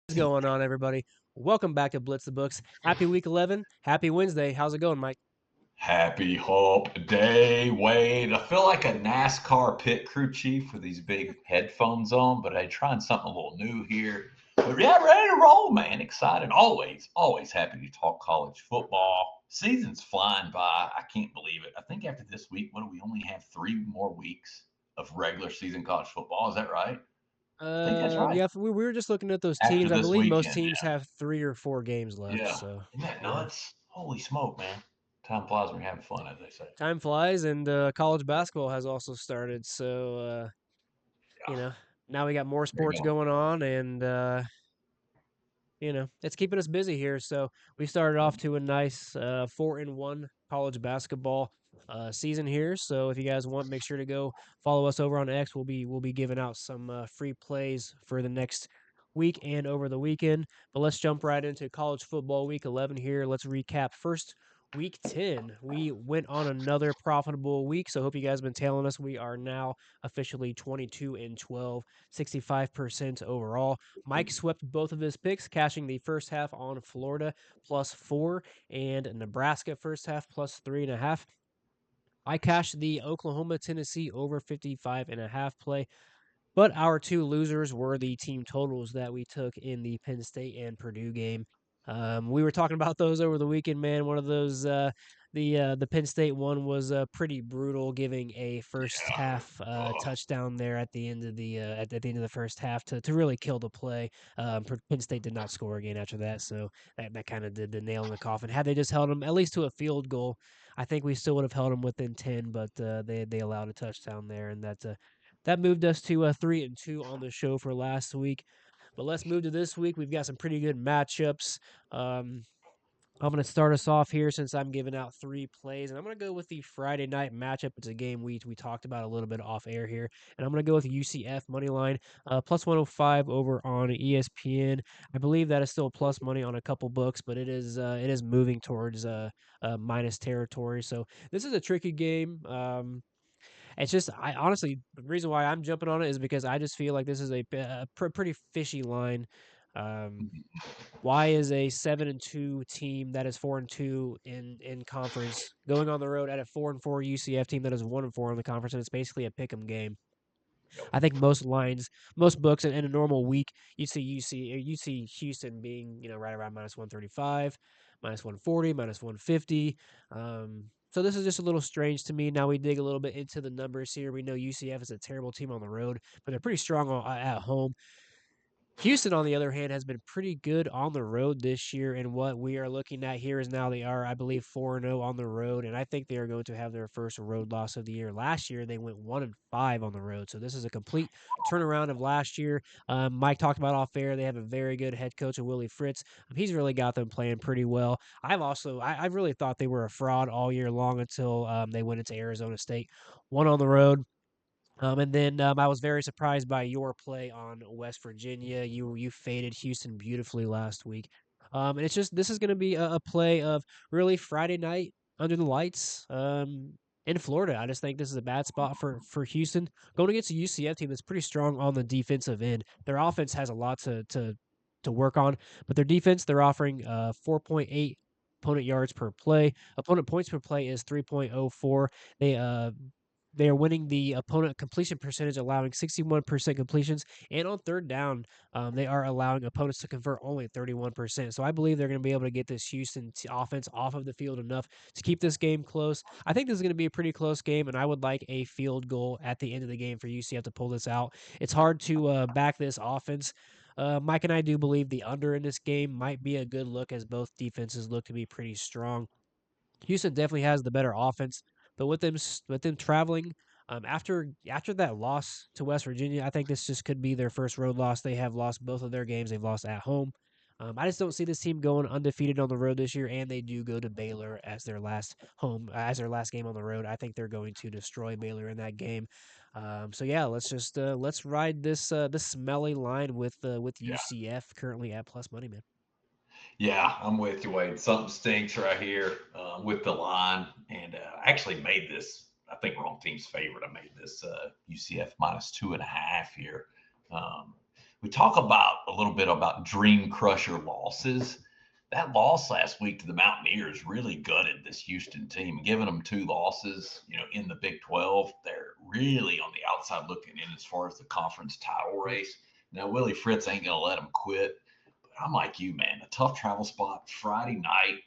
What's going on, everybody? Welcome back to Blitz the Books. Happy week 11. Happy Wednesday. How's it going, Mike? Happy Hump Day, Wade. I feel like a NASCAR pit crew chief with these big headphones on, but I'm trying something a little new here. But yeah, ready to roll, man. Excited. Always happy to talk college football. Season's flying by. I can't believe it. I think after this week, what do we only have 3 more weeks of regular season college football? Is that right? I think that's right. Yeah, we were just looking at those After teams. I this believe most weekend, teams have 3 or 4 games left. yeah. So, Isn't that yeah, nuts? Holy smoke, man. Time flies when you're having fun, as they say. time flies, and college basketball has also started. So, you Yeah. know, now we got more There you sports go. going on, and it's keeping us busy here. So we started off to a nice 4-1 college basketball season here. So if you guys want, make sure to go follow us over on X. We'll be giving out some free plays for the next week and over the weekend. But let's jump right into college football week 11 here. Let's recap first. Week 10, we went on another profitable week. So, hope you guys have been tailing us. We are now officially 22-12, 65% overall. Mike swept both of his picks, cashing the first half on Florida +4 and Nebraska first half +3.5. I cashed the Oklahoma Tennessee over 55.5 play, but our two losers were the team totals that we took in the Penn State and Purdue game. We were talking about those over the weekend, man. One of those, the Penn State one was pretty brutal, giving a first Yeah. half Oh, touchdown there at the end of the at the end of the first half to really kill the play. Penn State did not score again after that, so that kind of did the nail in the coffin. Had they just held them at least to a field goal, I think we still would have held them within 10, but they allowed a touchdown there, and that moved us to 3-2 on the show for last week. But let's move to this week. We've got some pretty good matchups. Um, I'm going to start us off here since I'm giving out 3 plays, and I'm going to go with the Friday night matchup. It's a game we talked about a little bit off air here, and I'm going to go with UCF money line plus 105 over on ESPN. I believe that is still plus money on a couple books, but it is moving towards minus territory. So this is a tricky game. It's just I honestly the reason why I'm jumping on it is because I just feel like this is a pretty fishy line. Um, why is a 7-2 team that is 4-2 in conference going on the road at a 4-4 UCF team that is 1-4 in the conference, and it's basically a pick'em game? yep. I think most lines, most books in a normal week, you see Houston being right around minus 135, minus 140, minus 150. So this is just a little strange to me. Now we dig a little bit into the numbers here. We know UCF is a terrible team on the road, but they're pretty strong at home. Houston, on the other hand, has been pretty good on the road this year, and what we are looking at here is now they are, I believe, 4-0 on the road, and I think they are going to have their first road loss of the year. Last year, they went 1-5 on the road, so this is a complete turnaround of last year. Mike talked about off air; they have a very good head coach, Willie Fritz. He's really got them playing pretty well. I've really thought they were a fraud all year long until they went into Arizona State, one on the road. And then I was very surprised by your play on West Virginia. You faded Houston beautifully last week. And it's just this is going to be a play of really Friday night under the lights in Florida. I just think this is a bad spot for Houston going against a UCF team that's pretty strong on the defensive end. Their offense has a lot to work on, but their defense they're offering 4.8 opponent yards per play. Opponent points per play is 3.04. They are winning the opponent completion percentage, allowing 61% completions. And on third down, they are allowing opponents to convert only 31%. So I believe they're going to be able to get this Houston offense off of the field enough to keep this game close. I think this is going to be a pretty close game, and I would like a field goal at the end of the game for UCF to pull this out. It's hard to back this offense. Mike and I do believe the under in this game might be a good look as both defenses look to be pretty strong. Houston definitely has the better offense, but with them traveling after that loss to West Virginia, I think this just could be their first road loss. They have lost both of their games. They've lost at home. I just don't see this team going undefeated on the road this year, and they do go to Baylor as their last game on the road. I think they're going to destroy Baylor in that game. So yeah, let's ride this smelly line with Yeah. UCF currently at plus money, man. Yeah, I'm with you, Wade. Something stinks right here with the line. And I actually made this, I think, wrong team's favorite. I made this UCF minus 2.5 here. Um, We talk about a little bit about dream crusher losses. That loss last week to the Mountaineers really gutted this Houston team, giving them two losses. In the Big 12, they're really on the outside looking in as far as the conference title race. Now, Willie Fritz ain't gonna let them quit, but I'm like you, man. A tough travel spot Friday night.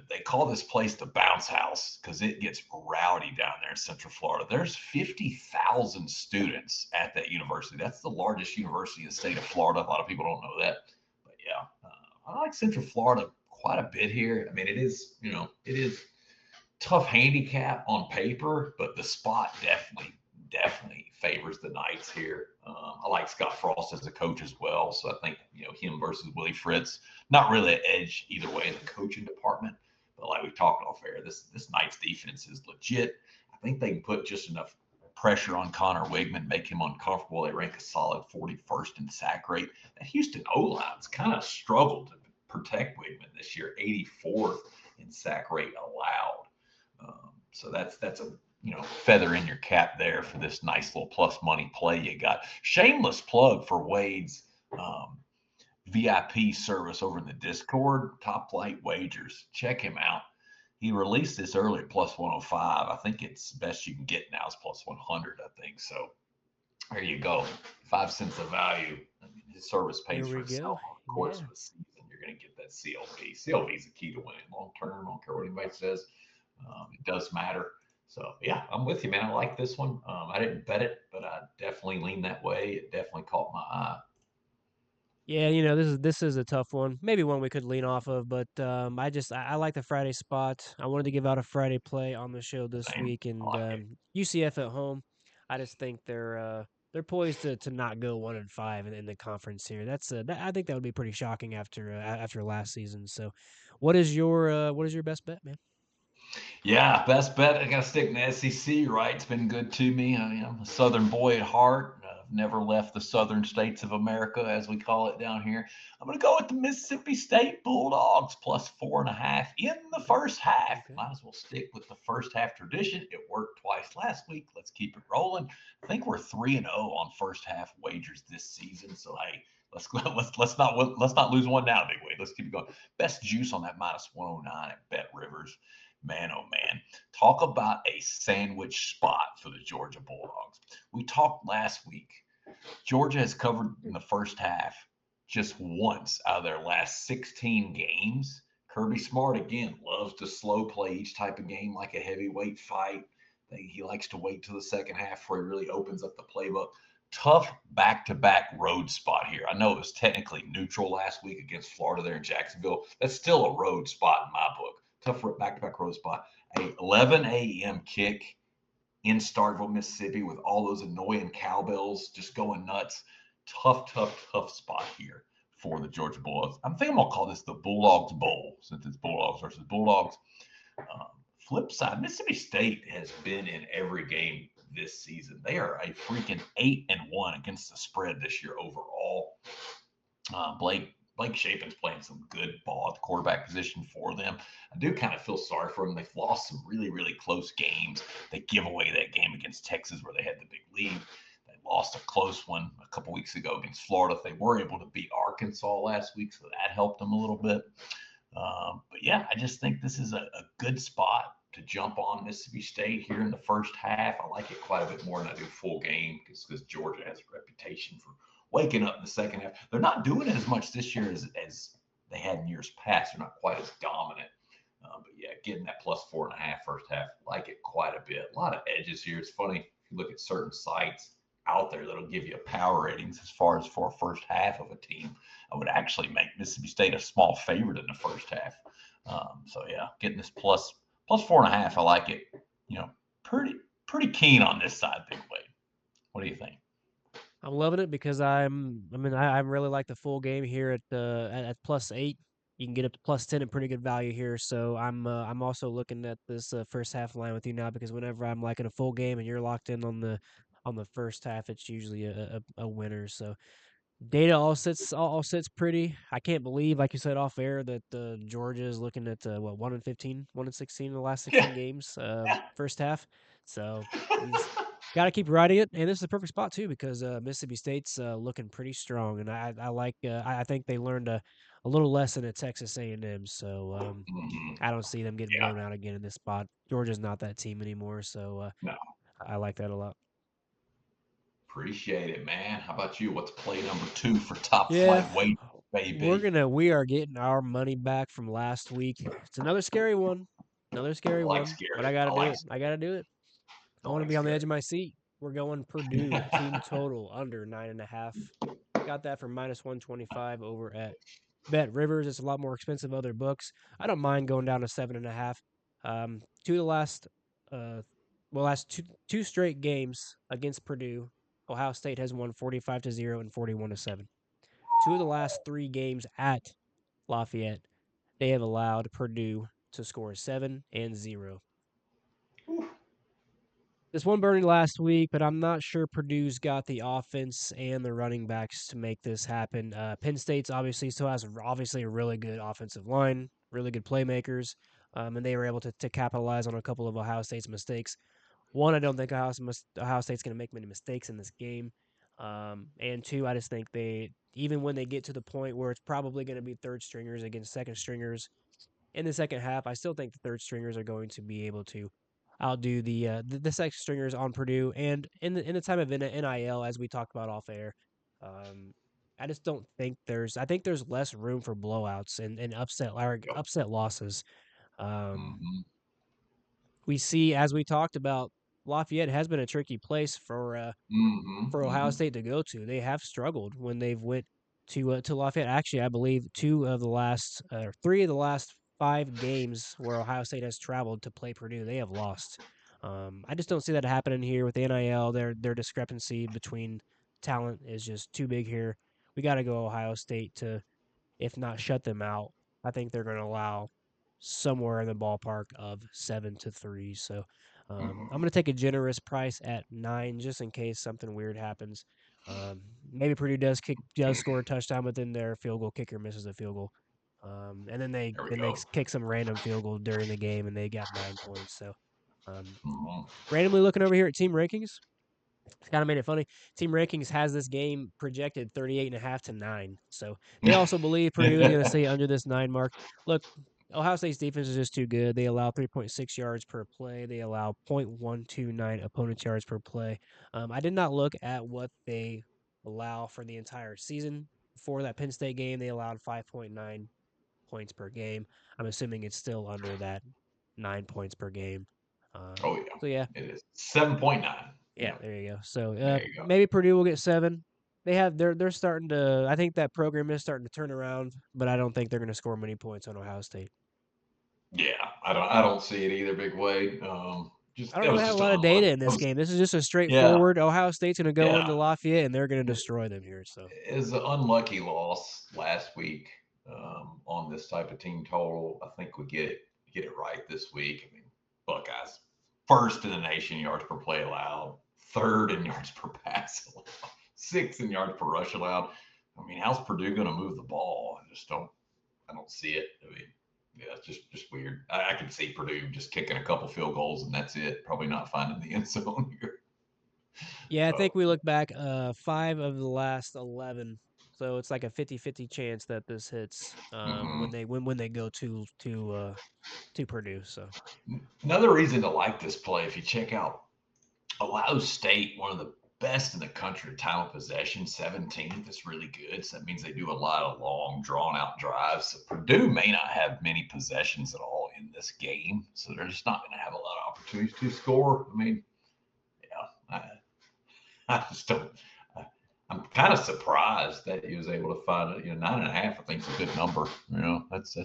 They call this place the bounce house because it gets rowdy down there in Central Florida. There's 50,000 students at that university. That's the largest university in the state of Florida. A lot of people don't know that, but yeah, I like Central Florida quite a bit here. I mean, it is tough handicap on paper, but the spot definitely favors the Knights here. I like Scott Frost as a coach as well, so I think him versus Willie Fritz, not really an edge either way in the coaching department. But like we've talked off air, this Knights defense is legit. I think they can put just enough pressure on Connor Wigman, make him uncomfortable. They rank a solid 41st in sack rate. That Houston O-line's kind of struggled to protect Wigman this year, 84th in sack rate allowed. So that's a feather in your cap there for this nice little plus money play you got. Shameless plug for Wade's VIP service over in the Discord, Top Flight Wagers. Check him out. He released this early at plus 105. I think it's best you can get now is plus 100, I think. So there you go. 5 cents of value. I mean, his service pays for itself. Of course, Yeah. with season, you're going to get that CLV. CLV is the key to winning long term. I don't care what anybody says. It does matter. So yeah, I'm with you, man. I like this one. I didn't bet it, but I definitely leaned that way. It definitely caught my eye. Yeah, this is a tough one. Maybe one we could lean off of, but I like the Friday spot. I wanted to give out a Friday play on the show this Same. week, I and like it. UCF at home. I just think they're poised to not go 1-5 in the conference here. I think that would be pretty shocking after last season. So, what is your best bet, man? Yeah, best bet. I got to stick in the SEC, right? It's been good to me. I'm a Southern boy at heart. I've never left the Southern states of America, as we call it down here. I'm going to go with the Mississippi State Bulldogs plus 4.5 in the first half. Okay. Might as well stick with the first half tradition. It worked twice last week. Let's keep it rolling. I think we're 3-0 on first half wagers this season. So hey, let's not lose one now, big way. Let's keep it going. Best juice on that minus 109 at Bet Rivers. Man, oh man, talk about a sandwich spot for the Georgia Bulldogs. We talked last week. Georgia has covered in the first half just once out of their last 16 games. Kirby Smart, again, loves to slow play each type of game like a heavyweight fight. He likes to wait till the second half before he really opens up the playbook. Tough back to back road spot here. I know it was technically neutral last week against Florida there in Jacksonville. That's still a road spot in my book. Tough back to back road spot. A 11 a.m. kick in Starkville, Mississippi, with all those annoying cowbells just going nuts. Tough spot here for the Georgia Bulldogs. I'm thinking I'm gonna call this the Bulldogs Bowl since it's Bulldogs versus Bulldogs. Flip side, Mississippi State has been in every game this season. They are a freaking 8-1 against the spread this year overall. Blake Shapin's playing some good ball at the quarterback position for them. I do kind of feel sorry for them. They've lost some really close games. They give away that game against Texas where they had the big lead. They lost a close one a couple weeks ago against Florida. They were able to beat Arkansas last week, so that helped them a little bit. But yeah, I just think this is a good spot to jump on Mississippi State here in the first half. I like it quite a bit more than I do full game because Georgia has a reputation for waking up in the second half. They're not doing it as much this year as they had in years past. They're not quite as dominant. But yeah, getting that plus 4.5 first half, like it quite a bit. A lot of edges here. It's funny if you look at certain sites out there that'll give you power ratings as far as for a first half of a team. I would actually make Mississippi State a small favorite in the first half. So yeah, getting this plus 4.5, I like it. Pretty keen on this side, big Wade. What do you think? I'm loving it because I really like the full game here at +8. You can get up to +10 at pretty good value here. So I'm also looking at this first half line with you now because whenever I'm liking a full game and you're locked in on the first half, it's usually a winner. So data all sits pretty. I can't believe, like you said off air, that Georgia is looking at what 1-15, 1-16 in the last Yeah. 16 games, first half. So Got to keep riding it, and this is the perfect spot too because Mississippi State's looking pretty strong, and I like I think they learned a little lesson at Texas A&M, so Mhm. I don't see them getting Yeah, blown out again in this spot. Georgia's not that team anymore, so no, I like that a lot. appreciate it, man. How about you? What's play number 2 for top Yeah, flight weight, baby? we are getting our money back from last week. It's another I scary like one, but scary. I got to I do like it. I got to do it. I I want to like be on the scary. edge of my seat. We're going Purdue team total under 9.5. Got that for -125 over at Bet Rivers. It's a lot more expensive other books. I don't mind going down to 7.5. Two of the last, uh, last two straight games against Purdue, Ohio State has won 45-0 and 41-7. Two of the last three games at Lafayette, they have allowed Purdue to score 7-0. Whew. This one burned last week, but I'm not sure Purdue's got the offense and the running backs to make this happen. Penn State's obviously still has obviously a really good offensive line, really good playmakers, and they were able to capitalize on a couple of Ohio State's mistakes. One, I don't think Ohio State's going to make many mistakes in this game, and two, I just think they even when they get to the point where it's probably going to be third stringers against second stringers in the second half, I still think the third stringers are going to be able to outdo the second stringers on Purdue. And in the time of NIL, as we talked about off air, um, I just don't think I think there's less room for blowouts and Yep. upset losses. Um, Hmm. we see as we talked about, Lafayette has been a tricky place Hmm. for Ohio Hmm. State to go to. They have struggled when they've went to Lafayette. Actually, I believe three of the last five games where Ohio State has traveled to play Purdue, they have lost. I just don't see that happening here with the NIL. Their discrepancy between talent is just too big here. We got to go Ohio State to, if not shut them out. I think they're going to allow somewhere in the ballpark of 7-3. So I'm going to take a generous price at 9 just in case something weird happens. Maybe Purdue does score a touchdown, but then their field goal kicker misses a field goal, and then There we they go. kick some random field goal during the game, and they got 9 points. So um, Hmm. randomly looking over here at team rankings, it's kind of made it funny. Team rankings has this game projected 38.5 to 9. So they also believe Purdue is going to stay under this 9 mark. Look, Ohio State's defense is just too good. They allow 3.6 yards per play. They allow 0.129 opponent's yards per play. I did not look at what they allow for the entire season. For that Penn State game, they allowed 5.9 points per game. I'm assuming it's still under that 9 points per game. Oh yeah, So yeah, it is 7.9. yeah, Yeah, there you go. So there you go. maybe Purdue will get 7. They're starting to. I think that program is starting to turn around, but I don't think they're going to score many points on Ohio State. Yeah, I don't see it either, Big Wade. I Just don't that really was have a just an lot of unlucky. data in this game. This is just a Yeah, straightforward. Ohio State's going to go into yeah. Lafayette and they're going to destroy them here. So It was an unlucky loss last week on this type of team total. I think we get it right this week. I mean, Buckeyes first in the nation yards per play allowed, third in yards per pass allowed, sixth in yards per rush allowed. I mean, how's Purdue going to move the ball? I don't see it. I mean, yeah, it's just weird. I can see Purdue just kicking a couple field goals and that's it. Probably not finding the end zone here. yeah, I So, think we look back 5 of the last 11. So it's like a 50-50 chance that this hits mhm. when they go to Purdue. So Another reason to like this play, if you check out Ohio State, one of the best in the country, time of possession, 17th. Is really good. So that means they do a lot of long, drawn out drives. So Purdue may not have many possessions at all in this game. So they're just not going to have a lot of opportunities to score. I mean, yeah, I just don't. I'm kind of surprised that he was able to find it. 9.5. I think is a good number. That's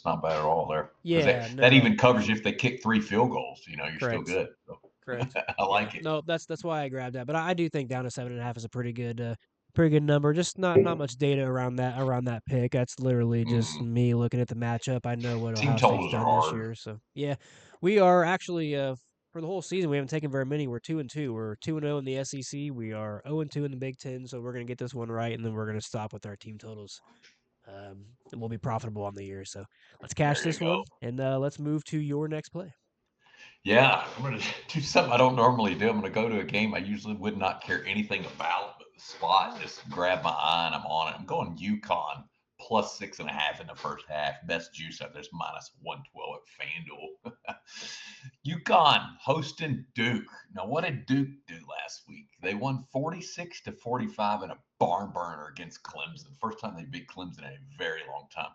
not bad at all there because yeah, that no, even covers you if they kick 3 field goals. You're still correct. good. So, Correct. I Yeah. like it. No, that's why I grabbed that. But I do think down to 7.5 is a pretty good number. Just not much data around that pick. That's literally just Mm. me looking at the matchup. I know what Team Ohio State's totals are done this hard. year. So yeah, we are actually for the whole season we haven't taken very many. We're 2-2. We're 2-0 in the SEC. We are 0-2 in the Big Ten. So we're gonna get this one right, and then we're gonna stop with our team totals. And we'll be profitable on the year. So let's cash There you this go. one, and let's move to your next play. Yeah, I'm gonna do something I don't normally do. I'm gonna go to a game I usually would not care anything about, but the spot just grabbed my eye and I'm on it. I'm going UConn plus 6.5 in the first half. Best juice out there's minus 112 at FanDuel. UConn hosting Duke. Now, what did Duke do last week? They won 46-45 in a barn burner against Clemson. First time they beat Clemson in a very long time,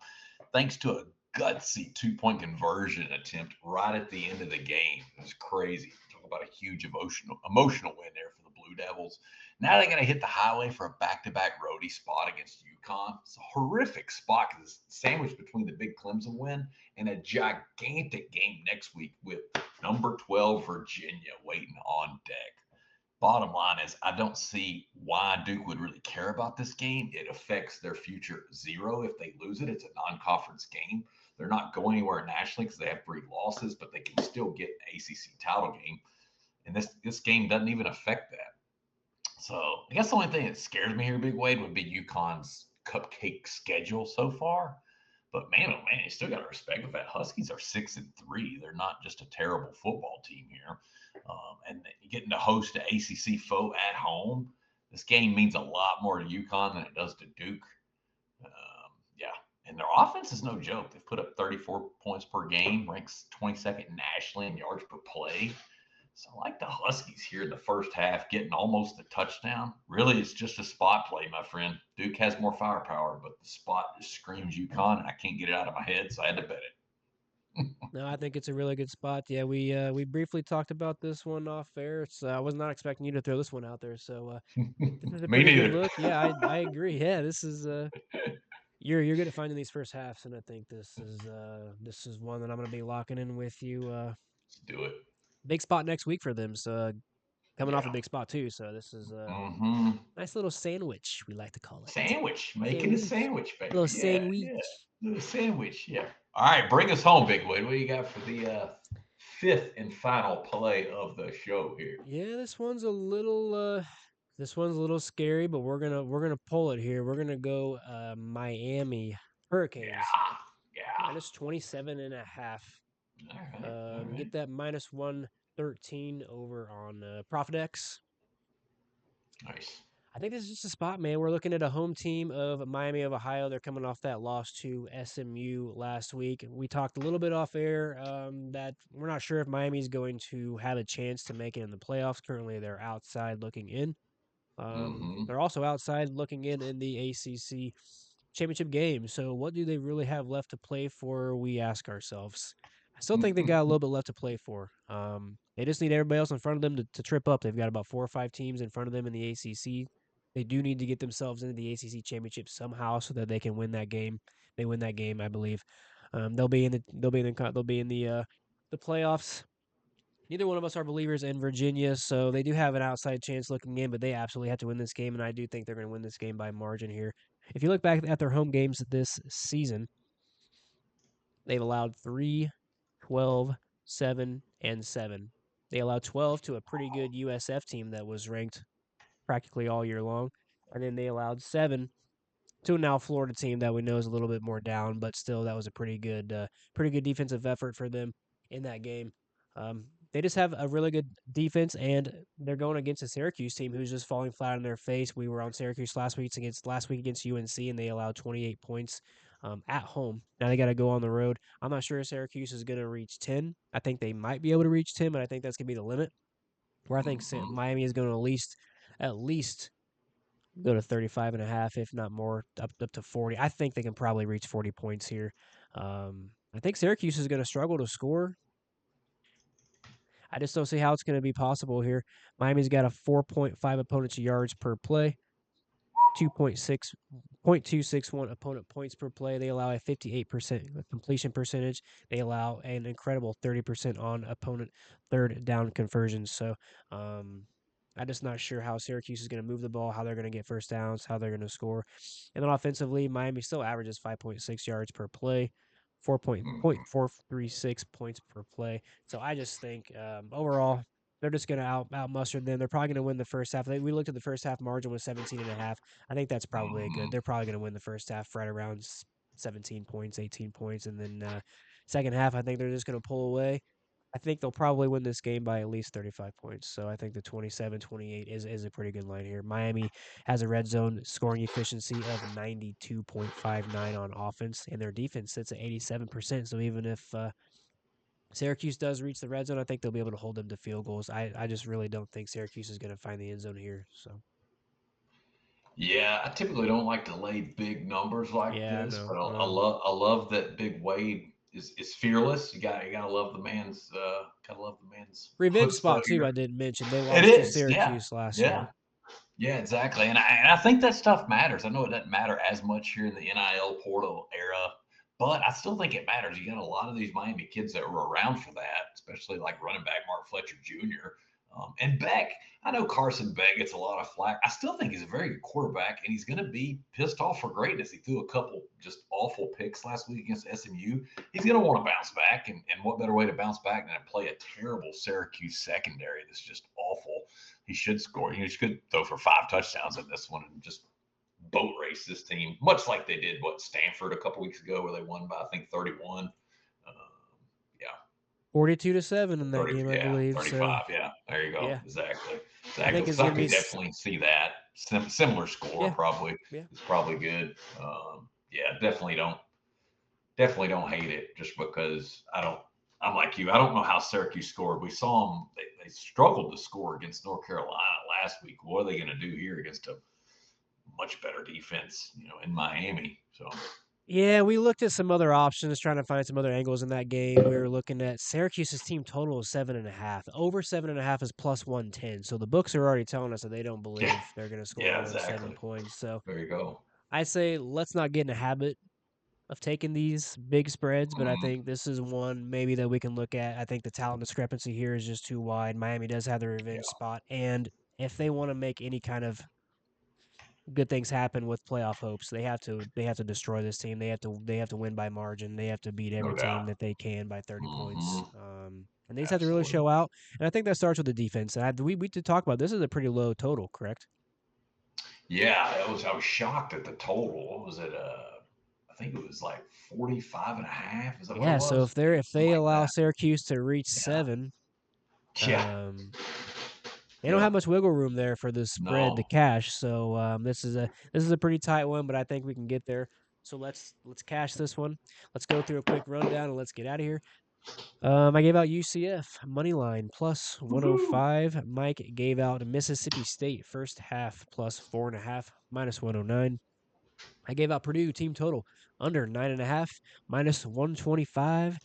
thanks to a gutsy 2-point conversion attempt right at the end of the game. It was crazy. Talk about a huge emotional win there for the Blue Devils. Now they're going to hit the highway for a back-to-back roadie spot against UConn. It's a horrific spot because it's sandwiched between the big Clemson win and a gigantic game next week with number 12 Virginia waiting on deck. Bottom line is, I don't see why Duke would really care about this game. It affects their future zero if they lose it. It's a non-conference game. They're not going anywhere nationally because they have 3 losses, but they can still get an ACC title game. And this game doesn't even affect that. So I guess the only thing that scares me here, Big Wade, would be UConn's cupcake schedule so far. But man, oh man, you still got to respect the fact Huskies are 6-3. They're not just a terrible football team here. And getting to host an ACC foe at home, this game means a lot more to UConn than it does to Duke. Yeah, and their offense is no joke. They've put up 34 points per game, ranks 22nd nationally in yards per play. So I like the Huskies here in the first half, getting almost a touchdown. Really, it's just a spot play, my friend. Duke has more firepower, but the spot just screams UConn, and I can't get it out of my head, so I had to bet it. No, I think it's a really good spot. Yeah, we briefly talked about this one off air. I was not expecting you to throw this one out there, so this is a Me pretty good neither. look. Yeah, I agree. Yeah, this is you're good at finding these first halves, and I think this is one that I'm gonna be locking in with you. Let's do it. Big spot next week for them. So coming off a Yeah. big spot too. So this is a Mm-hmm. nice little sandwich, we like to call it. Sandwich. Making a Sandwich, sandwich, little baby. Yeah, yeah. sandwich. Little sandwich. Yeah. All right, bring us home, Big Wade. What do you got for the fifth and final play of the show here? Yeah, this one's a little scary, but we're gonna pull it here. We're gonna go Miami Hurricanes Yeah. Yeah. minus 27.5. All right. All Get right. that minus 113 over on ProfitX. Nice. I think this is just a spot, man. We're looking at a home team of Miami of Ohio. They're coming off that loss to SMU last week. We talked a little bit off air that we're not sure if Miami's going to have a chance to make it in the playoffs. Currently, they're outside looking in. Mm-hmm. They're also outside looking in the ACC championship game. So, what do they really have left to play for? We ask ourselves. I still think they got a little bit left to play for. They just need everybody else in front of them to trip up. They've got about 4 or 5 teams in front of them in the ACC. They do need to get themselves into the ACC championship somehow so that they can win that game. They win that game, I believe. They'll be in the playoffs. Neither one of us are believers in Virginia, so they do have an outside chance looking in, but they absolutely have to win this game, and I do think they're going to win this game by margin here. If you look back at their home games this season, they've allowed 3, 12, 7, and 7. They allowed 12 to a pretty good USF team that was ranked practically all year long, and then they allowed 7 to a now Florida team that we know is a little bit more down, but still that was a pretty good defensive effort for them in that game. They just have a really good defense, and they're going against a Syracuse team who's just falling flat on their face. We were on Syracuse last week against UNC, and they allowed 28 points at home. Now they got to go on the road. I'm not sure if Syracuse is going to reach 10. I think they might be able to reach 10, but I think that's going to be the limit. Where I think Mm-hmm. Miami is going to at least go to 35.5, if not more, up to 40. I think they can probably reach 40 points here. I think Syracuse is going to struggle to score. I just don't see how it's going to be possible here. Miami's got a 4.5 opponent's yards per play, 2.61 opponent points per play. They allow a 58% completion percentage. They allow an incredible 30% on opponent third down conversions. So, I'm just not sure how Syracuse is going to move the ball, how they're going to get first downs, how they're going to score. And then offensively, Miami still averages 5.6 yards per play, 4.436 points per play. So I just think overall, they're just going to outmuster them. They're probably going to win the first half. We looked at the first half margin was 17.5. I think that's probably a good. Mm-hmm. They're probably going to win the first half right around 17 points, 18 points, and then second half, I think they're just going to pull away. I think they'll probably win this game by at least 35 points. So I think the 27-28 is a pretty good line here. Miami has a red zone scoring efficiency of 92.59 on offense, and their defense sits at 87%. So even if Syracuse does reach the red zone, I think they'll be able to hold them to field goals. I just really don't think Syracuse is going to find the end zone here. So Yeah, I typically don't like to lay big numbers like yeah, this, no, but I love that Big Wade is fearless. You gotta love the man's revenge chutzpah spot too. here. I didn't mention they It lost to is, yeah, Syracuse last yeah. year. Yeah, exactly. And I think that stuff matters. I know it doesn't matter as much here in the NIL portal era, but I still think it matters. You got a lot of these Miami kids that were around for that, especially like running back Mark Fletcher Jr. And Beck. I know Carson Beck gets a lot of flack. I still think he's a very good quarterback, and he's going to be pissed off for greatness. He threw a couple just awful picks last week against SMU. He's going to want to bounce back, and what better way to bounce back than to play a terrible Syracuse secondary that's just awful. He should score. He should throw for 5 touchdowns in this one and just boat race this team, much like they did Stanford a couple weeks ago, where they won by I think 31. Yeah, 42-7 in that 30. game, I Yeah, believe. So 35. Yeah, there you go. yeah, Exactly. I think Exactly. it's So I gonna be could definitely see that similar score. yeah, Probably yeah. it's probably good. Yeah, definitely don't hate it just because I don't. I'm like you. I don't know how Syracuse scored. We saw them. They struggled to score against North Carolina last week. What are they going to do here against a much better defense, in Miami? So Yeah, we looked at some other options, trying to find some other angles in that game. We were looking at Syracuse's team total is 7.5. Over 7.5 is plus 110. So the books are already telling us that they don't yeah, believe they're going to score yeah, more than seven exactly. points. So There you go. I say let's not get in a habit of taking these big spreads, but I Mm, think this is one maybe that we can look at. I think the talent discrepancy here is just too wide. Miami does have the revenge yeah, spot, and if they want to make any kind of good things happen with playoff hopes. They have to destroy this team. They have to win by margin. They have to beat no every team doubt. that they can by 30 Hmm. points. And they just have to really Absolutely. show out. And I think that starts with the defense. And we did talk about this is a pretty low total, correct? Yeah, I was shocked at the total. What was it? I think it was like 45 and a half. Is that what it Yeah. So was? if they Something like allow that. Syracuse to reach Yeah. 7, Yeah. um, they don't Yeah. have much wiggle room there for the spread to No. cash. So this is a pretty tight one, but I think we can get there. So let's cash this one. Let's go through a quick rundown and let's get out of here. I gave out UCF money line plus Woohoo. 105. Mike gave out Mississippi State first half plus 4.5 minus 109. I gave out Purdue team total under 9.5 minus 125.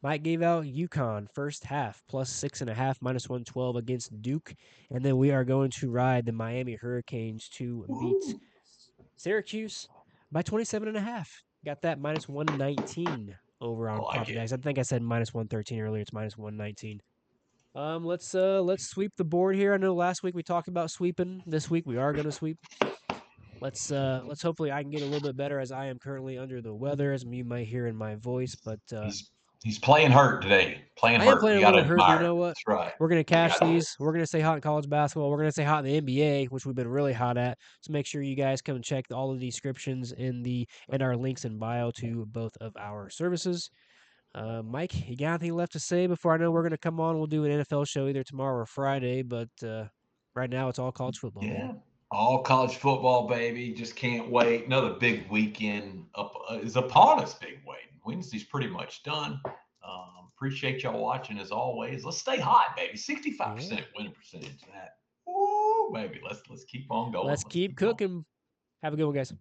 Mike gave out UConn first half plus 6.5 minus 112 against Duke. And then we are going to ride the Miami Hurricanes to beat Woohoo. Syracuse by 27.5. Got that minus 119 over I on like it. PopDax. I think I said minus 113 earlier. It's minus 119. Let's sweep the board here. I know last week we talked about sweeping. This week we are gonna sweep. Let's hopefully I can get a little bit better as I am currently under the weather, as you might hear in my voice. But He's he's playing hurt today. Playing I am hurt. playing You a got to little hurt, but you admire it. know what? That's right. We're gonna You cash got to. these. We're gonna stay hot in college basketball. We're gonna stay hot in the NBA, which we've been really hot at. So make sure you guys come and check all of the descriptions and our links in bio to both of our services. Mike, you got anything left to say before I know we're gonna come on? We'll do an NFL show either tomorrow or Friday, but right now it's all college football, baby. Yeah. All college football, baby. Just can't wait. Another big weekend up is upon us. Big wait. Wednesday's pretty much done. Appreciate y'all watching as always. Let's stay hot, baby. Yeah. 65% winning percentage. That. Ooh, baby. Let's keep on going. Let's Let's keep keep going. cooking. Have a good one, guys.